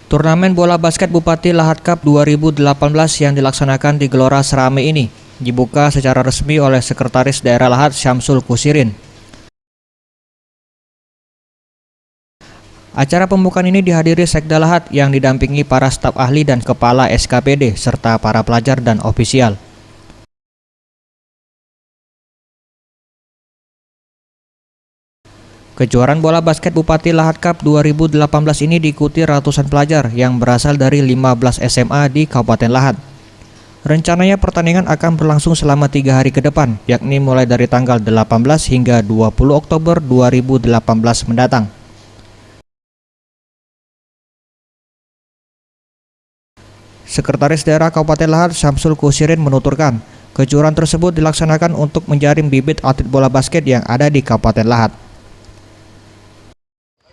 Turnamen bola basket Bupati Lahat Cup 2018 yang dilaksanakan di Gelora Serame ini dibuka secara resmi oleh Sekretaris Daerah Lahat Syamsul Kusirin. Acara pembukaan ini dihadiri Sekda Lahat yang didampingi para staf ahli dan kepala SKPD serta para pelajar dan ofisial. Kejuaraan bola basket Bupati Lahat Cup 2018 ini diikuti ratusan pelajar yang berasal dari 15 SMA di Kabupaten Lahat. Rencananya pertandingan akan berlangsung selama 3 hari ke depan, yakni mulai dari tanggal 18 hingga 20 Oktober 2018 mendatang. Sekretaris Daerah Kabupaten Lahat Syamsul Kusirin menuturkan, kejuaraan tersebut dilaksanakan untuk menjaring bibit atlet bola basket yang ada di Kabupaten Lahat.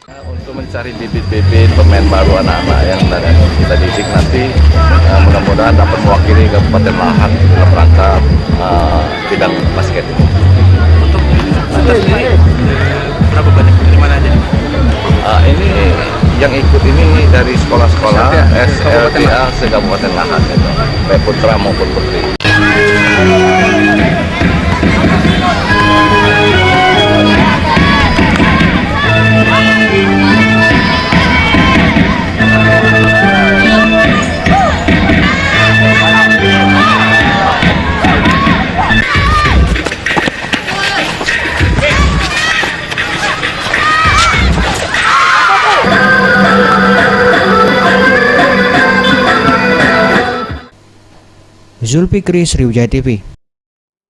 Untuk mencari bibit-bibit pemain baru anak-anak yang kita didik nanti mudah-mudahan dapat mewakili Kabupaten Lahat dalam rangka bidang basket. Untuk sendiri berapa banyak, dari mana aja? Ini yang ikut ini dari sekolah-sekolah SLTA se-Kabupaten Lahat, gitu, baik putra maupun putri. Zulfikri, Sriwijaya TV.